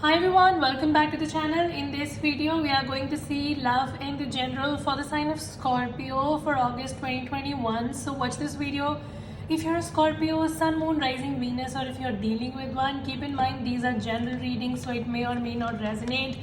Hi everyone, welcome back to the channel. In this video, we are going to see love in the general for the sign of Scorpio for August 2021. So watch this video. If you're a Scorpio, Sun, Moon, Rising, Venus, or if you're dealing with one, keep in mind these are general readings, so it may or may not resonate.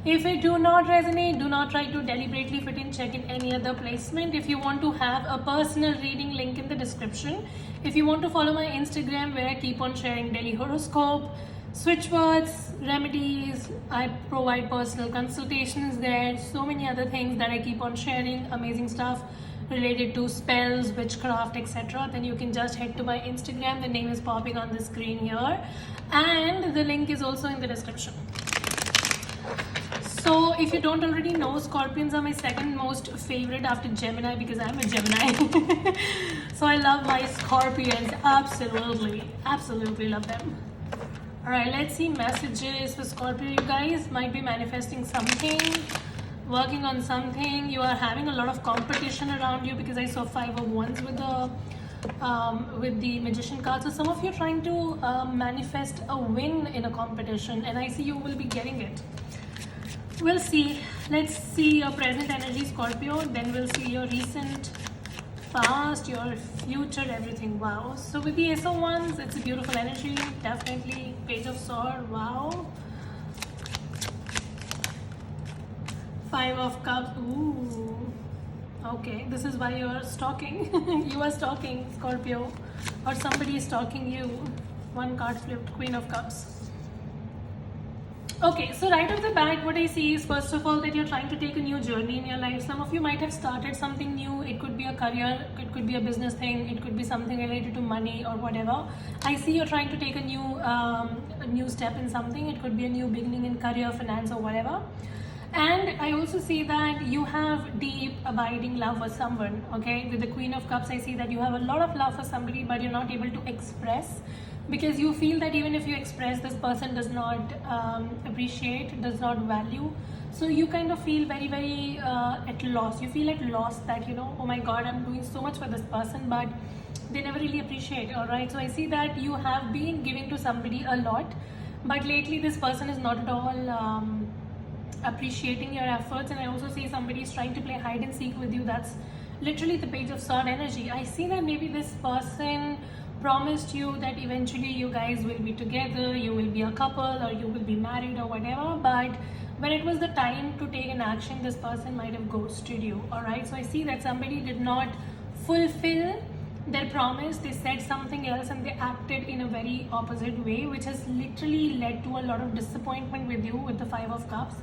If it do not resonate, do not try to deliberately fit in, check in any other placement. If you want to have a personal reading, link in the description. If you want to follow my Instagram where I keep on sharing daily horoscope, switch words, remedies, I provide personal consultations there, so many other things that I keep on sharing, amazing stuff related to spells, witchcraft, etc. Then you can just head to my Instagram. The name is popping on the screen here and the link is also in the description. So if you don't already know, Scorpions are my second most favorite after Gemini because I'm a Gemini. So I love my Scorpions, absolutely love them. Alright, let's see messages for Scorpio. You guys might be manifesting something, working on something. You are having a lot of competition around you because I saw 5 of Wands with the Magician card. So some of you are trying to manifest a win in a competition and I see you will be getting it. We'll see. Let's see your present energy, Scorpio. Then we'll see your recent, past, your future, everything. Wow. So with the Ace of Wands, it's a beautiful energy, definitely. Page of Swords, wow. 5 of Cups, ooh. Okay, this is why you are stalking. You are stalking, Scorpio, or somebody is stalking you. 1 card flipped, Queen of Cups. Okay, so right off the bat, what I see is first of all that you're trying to take a new journey in your life. Some of you might have started something new. It could be a career, it could be a business thing, it could be something related to money or whatever. I see you're trying to take a new step in something. It could be a new beginning in career, finance, or whatever. And I also see that you have deep, abiding love for someone, okay? With the Queen of Cups, I see that you have a lot of love for somebody, but you're not able to express because you feel that even if you express, this person does not appreciate, does not value. So you kind of feel very at loss. You feel at loss that, you know, oh my God, I'm doing so much for this person, but they never really appreciate, all right? So I see that you have been giving to somebody a lot, but lately this person is not at all appreciating your efforts. And I also see somebody is trying to play hide and seek with you. That's literally the Page of Swords energy. I see that maybe this person promised you that eventually you guys will be together, you will be a couple, or you will be married or whatever, but when it was the time to take an action, this person might have ghosted you, all right? So I see that somebody did not fulfill their promise. They said something else and they acted in a very opposite way, which has literally led to a lot of disappointment with you with the 5 of Cups.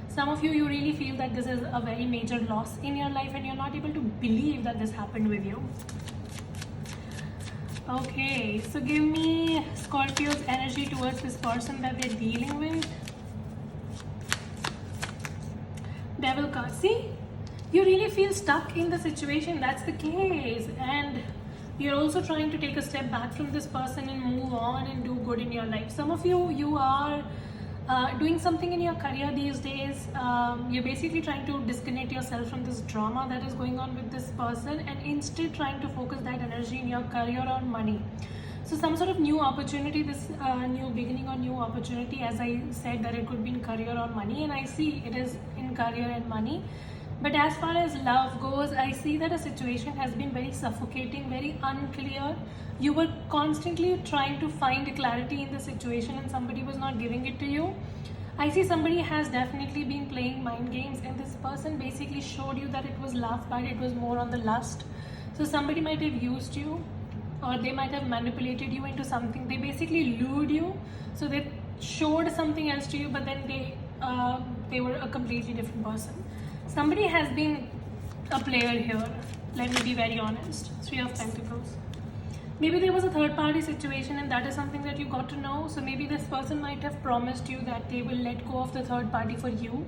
Some of you, you really feel that this is a very major loss in your life and you're not able to believe that this happened with you. Okay, so give me Scorpio's energy towards this person that they're dealing with. Devil card. See, you really feel stuck in the situation. That's the case. And you're also trying to take a step back from this person and move on and do good in your life. Some of you, you are doing something in your career these days. You're basically trying to disconnect yourself from this drama that is going on with this person and instead trying to focus that energy in your career or money. So some sort of new opportunity, this new beginning or new opportunity, as I said, that it could be in career or money, and I see it is in career and money. But as far as love goes, I see that a situation has been very suffocating, very unclear. You were constantly trying to find clarity in the situation and somebody was not giving it to you. I see somebody has definitely been playing mind games and this person basically showed you that it was love, but it was more on the lust. So somebody might have used you or they might have manipulated you into something. They basically lured you. So they showed something else to you, but then they were a completely different person. Somebody has been a player here. Let me be very honest. 3 of Pentacles. Maybe there was a third party situation and that is something that you got to know. So maybe this person might have promised you that they will let go of the third party for you,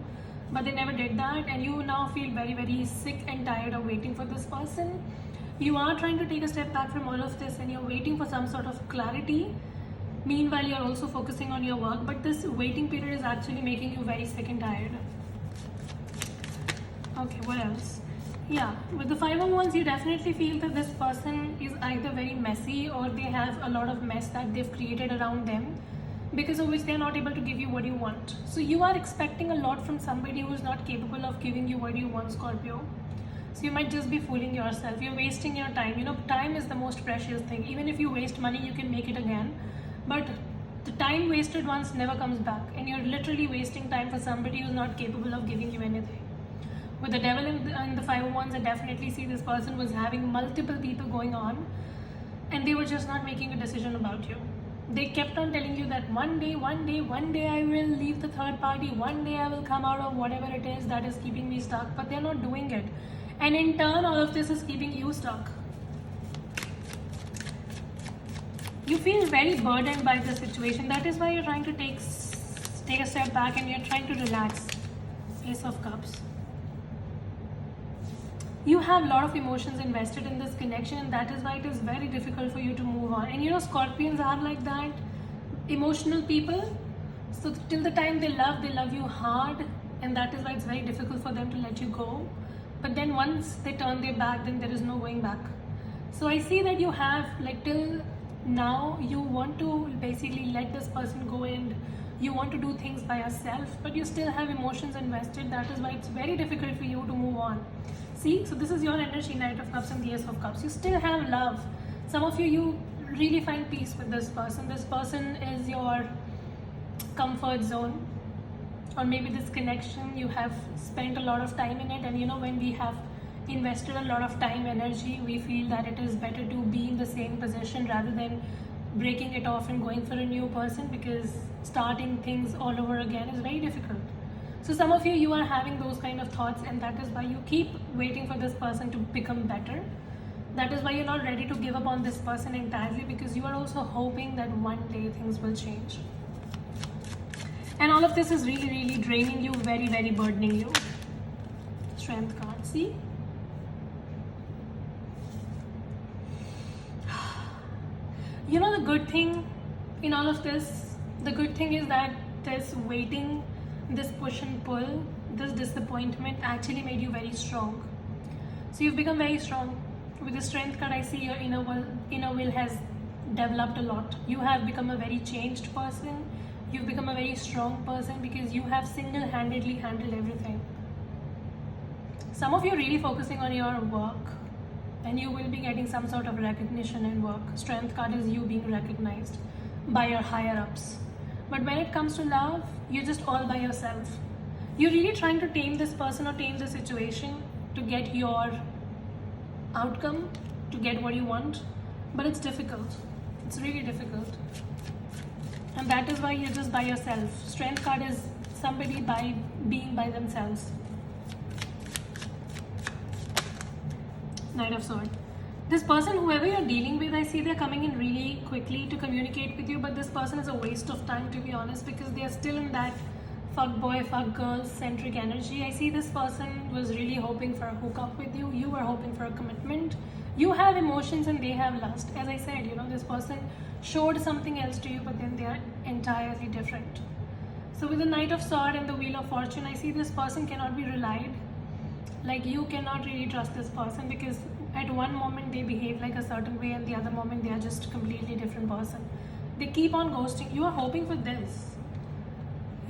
but they never did that and you now feel very sick and tired of waiting for this person. You are trying to take a step back from all of this and you're waiting for some sort of clarity. Meanwhile, you're also focusing on your work, but this waiting period is actually making you very sick and tired. Okay, what else? Yeah, with the 5 of Wands, you definitely feel that this person is either very messy or they have a lot of mess that they've created around them, because of which they're not able to give you what you want. So you are expecting a lot from somebody who is not capable of giving you what you want, Scorpio. So you might just be fooling yourself. You're wasting your time. You know, time is the most precious thing. Even if you waste money, you can make it again. But the time wasted once never comes back. And you're literally wasting time for somebody who's not capable of giving you anything. With the devil in the Five of Wands, I definitely see this person was having multiple people going on, and they were just not making a decision about you. They kept on telling you that one day I will leave the third party, one day I will come out of whatever it is that is keeping me stuck, but they're not doing it. And in turn, all of this is keeping you stuck. You feel very burdened by the situation. That is why you're trying to take a step back and you're trying to relax. Ace of Cups. You have a lot of emotions invested in this connection, and that is why it is very difficult for you to move on. And you know, Scorpions are like that, emotional people. So till the time they love you hard, and that is why it's very difficult for them to let you go. But then once they turn their back, then there is no going back. So I see that you have, like, till now you want to basically let this person go and you want to do things by yourself, but you still have emotions invested. That is why it's very difficult for you to move on. See, so this is your energy, Knight of Cups and the Ace of Cups. You still have love. Some of you really find peace with this person. This person is your comfort zone. Or maybe this connection, you have spent a lot of time in it, and you know, when we have invested a lot of time, energy, we feel that it is better to be in the same position rather than breaking it off and going for a new person, because starting things all over again is very difficult. So some of you are having those kind of thoughts, and that is why you keep waiting for this person to become better. That is why you're not ready to give up on this person entirely, because you are also hoping that one day things will change. And all of this is really, really draining you, very, very burdening you. Strength card, see? You know, the good thing in all of this, the good thing is that this waiting, this push and pull, this disappointment actually made you very strong. So you've become very strong. With the Strength card, I see your inner will has developed a lot. You have become a very changed person. You've become a very strong person because you have single-handedly handled everything. Some of you are really focusing on your work, and you will be getting some sort of recognition in work. Strength card is you being recognized by your higher ups. But when it comes to love, you're just all by yourself. You're really trying to tame this person or tame the situation to get your outcome, to get what you want, but it's difficult. It's really difficult. And that is why you're just by yourself. Strength card is somebody by being by themselves. Knight of Swords. This person, whoever you're dealing with, I see they're coming in really quickly to communicate with you, but this person is a waste of time, to be honest, because they're still in that fuck boy, fuck girl centric energy. I see this person was really hoping for a hookup with you. You were hoping for a commitment. You have emotions and they have lust. As I said, you know, this person showed something else to you, but then they are entirely different. So with the Knight of Swords and the Wheel of Fortune, I see this person cannot be relied. Like, you cannot really trust this person, because at one moment they behave like a certain way and the other moment they are just a completely different person. They keep on ghosting. You are hoping for this.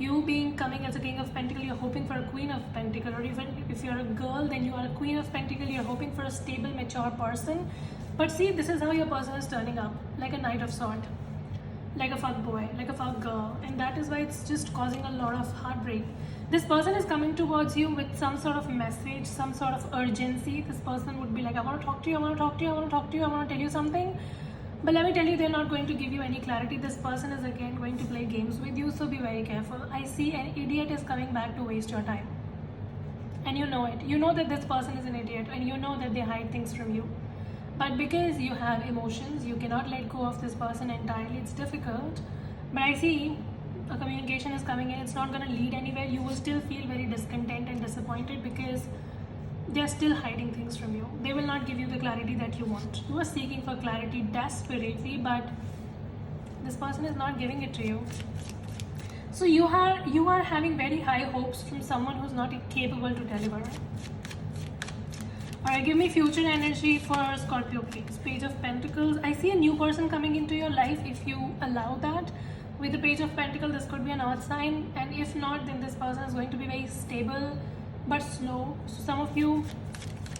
You being coming as a King of Pentacles, you're hoping for a Queen of Pentacles, or even if you're a girl, then you are a Queen of Pentacles, you're hoping for a stable, mature person. But see, this is how your person is turning up, like a Knight of Swords, like a fuck boy, like a fuck girl, and that is why it's just causing a lot of heartbreak. This person is coming towards you with some sort of message, some sort of urgency. This person would be like, I want to talk to you, I want to talk to you, I want to talk to you, I want to tell you something. But let me tell you, they're not going to give you any clarity. This person is again going to play games with you, so be very careful. I see an idiot is coming back to waste your time. And you know it. You know that this person is an idiot, and you know that they hide things from you. But because you have emotions, you cannot let go of this person entirely. It's difficult. But I see a communication is coming in. It's not going to lead anywhere. You will still feel very discontent and disappointed because they're still hiding things from you. They will not give you the clarity that you want. You are seeking for clarity desperately, but this person is not giving it to you. So you are having very high hopes from someone who's not capable to deliver. Alright, give me future energy for Scorpio, please. Page of Pentacles. I see a new person coming into your life if you allow that. With the Page of Pentacles, this could be an earth sign, and if not, then this person is going to be very stable but slow. So some of you,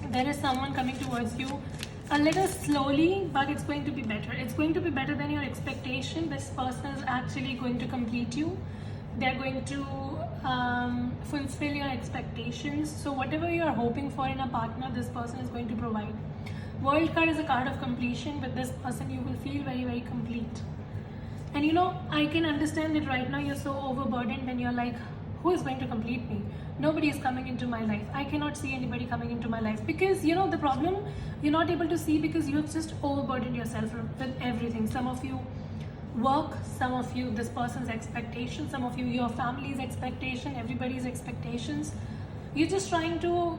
there is someone coming towards you a little slowly, but it's going to be better. It's going to be better than your expectation. This person is actually going to complete you. They're going to fulfill your expectations. So whatever you're hoping for in a partner, this person is going to provide. World card is a card of completion. With this person, you will feel very, very complete. And you know, I can understand that right now you're so overburdened and you're like, who is going to complete me? Nobody is coming into my life. I cannot see anybody coming into my life. Because you know, the problem, you're not able to see because you have just overburdened yourself with everything. Some of you work, some of you this person's expectations, some of you your family's expectation, everybody's expectations. You're just trying to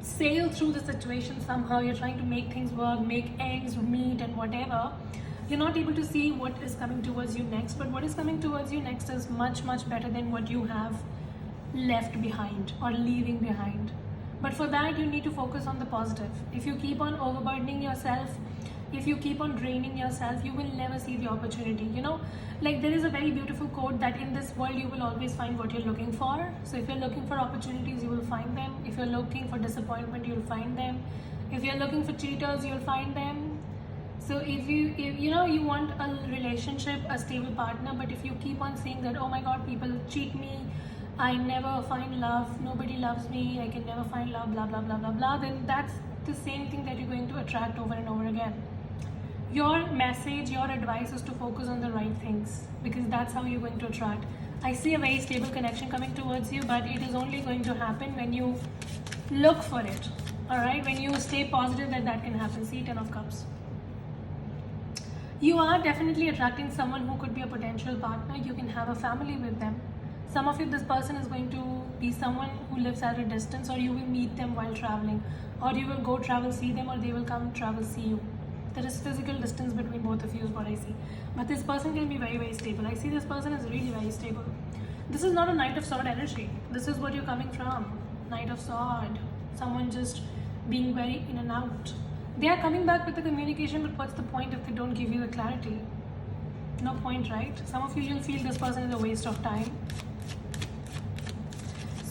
sail through the situation somehow. You're trying to make things work, make ends meet and whatever. You're not able to see what is coming towards you next, but what is coming towards you next is much, much better than what you have left behind or leaving behind. But for that, you need to focus on the positive. If you keep on overburdening yourself, if you keep on draining yourself, you will never see the opportunity. You know, like there is a very beautiful quote that in this world you will always find what you're looking for. So if you're looking for opportunities, you will find them. If you're looking for disappointment, you'll find them. If you're looking for cheaters, you'll find them. So if you know you want a relationship, a stable partner, but if you keep on saying that, oh my god, people cheat me, I never find love, nobody loves me, I can never find love, blah blah blah blah blah, then that's the same thing that you're going to attract over and over again. Your message, your advice is to focus on the right things, because that's how you're going to attract. I see a very stable connection coming towards you, but it is only going to happen when you look for it. Alright, when you stay positive that can happen. See, 10 of Cups. You are definitely attracting someone who could be a potential partner. You can have a family with them. Some of you, this person is going to be someone who lives at a distance, or you will meet them while traveling, or you will go travel see them, or they will come travel see you. There is physical distance between both of you is what I see. But this person can be very, very stable. I see this person is really very stable. This is not a Knight of Sword energy. This is what you're coming from. Knight of Sword. Someone just being very in and out. They are coming back with the communication, but what's the point if they don't give you the clarity? No point, right? Some of you will feel this person is a waste of time.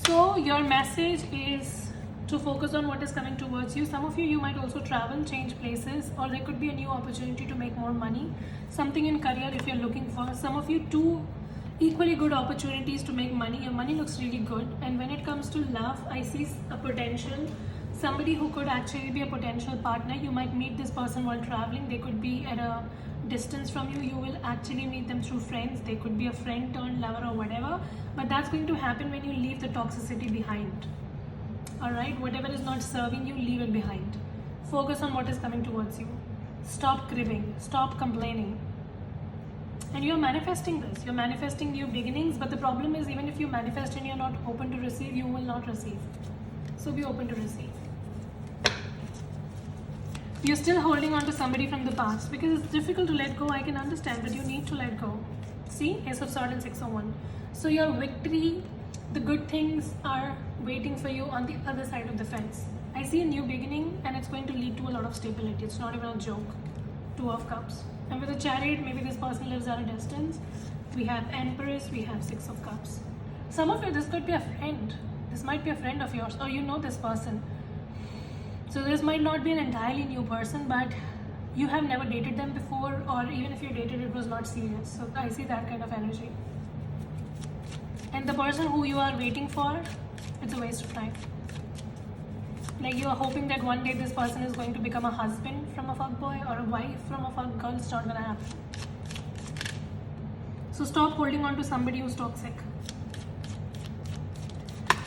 So your message is to focus on what is coming towards you. Some of you might also travel, change places, or there could be a new opportunity to make more money. Something in career if you're looking for. Some of you two equally good opportunities to make money. Your money looks really good. And when it comes to love, I see a potential. Somebody who could actually be a potential partner. You might meet this person while traveling. They could be at a distance from you. You will actually meet them through friends. They could be a friend turned lover or whatever. But that's going to happen when you leave the toxicity behind. Alright, whatever is not serving you, leave it behind. Focus on what is coming towards you. Stop cribbing. Stop complaining. And you're manifesting this. You're manifesting new beginnings. But the problem is, even if you manifest and you're not open to receive, you will not receive. So be open to receive. You're still holding on to somebody from the past because it's difficult to let go. I can understand, but you need to let go. See, Ace of Swords and 601. So your victory, the good things are waiting for you on the other side of the fence. I see a new beginning, and it's going to lead to a lot of stability. It's not even a joke. 2 of Cups. And with the Chariot, maybe this person lives at a distance. We have Empress, we have 6 of Cups. Some of you, this could be a friend. This might be a friend of yours, or you know this person. So this might not be an entirely new person, but you have never dated them before, or even if you dated, it was not serious. So I see that kind of energy. And the person who you are waiting for, it's a waste of time. Like you are hoping that one day this person is going to become a husband from a fuckboy or a wife from a fuckgirl. It's not gonna happen. So stop holding on to somebody who's toxic.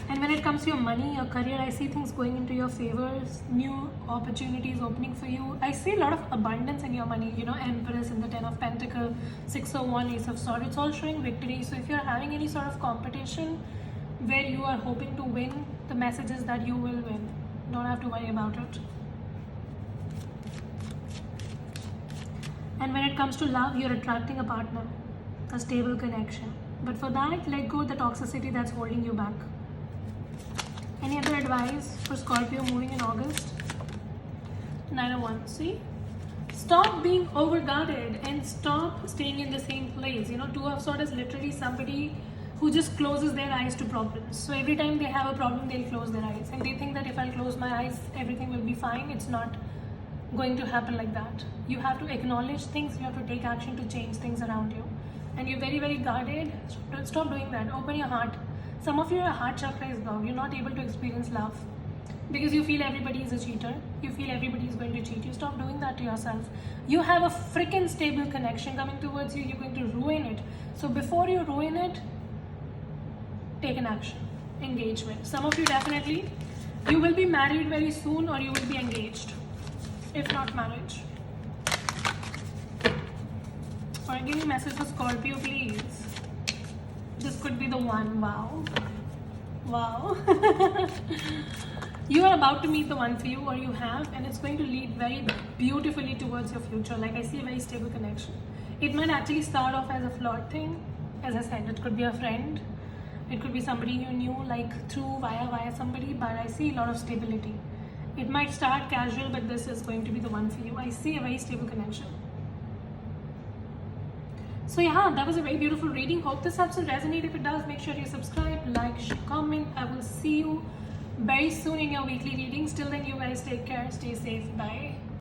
And when it comes to your money, your career, I see things going into your favors, new opportunities opening for you. I see a lot of abundance in your money, you know, Empress and the 10 of Pentacles, 601, Ace of Swords. It's all showing victory. So if you're having any sort of competition where you are hoping to win, the message is that you will win. Don't have to worry about it. And when it comes to love, you're attracting a partner, a stable connection. But for that, let go of the toxicity that's holding you back. Any other advice for Scorpio moving in August? 9 of Wands. See? Stop being overguarded and stop staying in the same place. You know, Two of Swords is literally somebody who just closes their eyes to problems. So every time they have a problem, they'll close their eyes. And they think that if I'll close my eyes, everything will be fine. It's not going to happen like that. You have to acknowledge things, you have to take action to change things around you. And you're very, very guarded. Stop doing that. Open your heart. Some of your heart chakra is blocked. You're not able to experience love because you feel everybody is a cheater. You feel everybody is going to cheat you. Stop doing that to yourself. You have a freaking stable connection coming towards you. You're going to ruin it. So before you ruin it, take an action. Engagement. Some of you definitely, you will be married very soon or you will be engaged. If not marriage. Or give me a message for Scorpio, please. This could be the one. Wow. Wow. You are about to meet the one for you, or you have, and it's going to lead very beautifully towards your future. Like I see a very stable connection. It might actually start off as a flirt thing. As I said, it could be a friend. It could be somebody you knew, like through via somebody, but I see a lot of stability. It might start casual, but this is going to be the one for you. I see a very stable connection. So yeah, that was a very beautiful reading. Hope this helps and resonate. If it does, make sure you subscribe, like, share, comment. I will see you very soon in your weekly readings. Till then, you guys take care. Stay safe. Bye.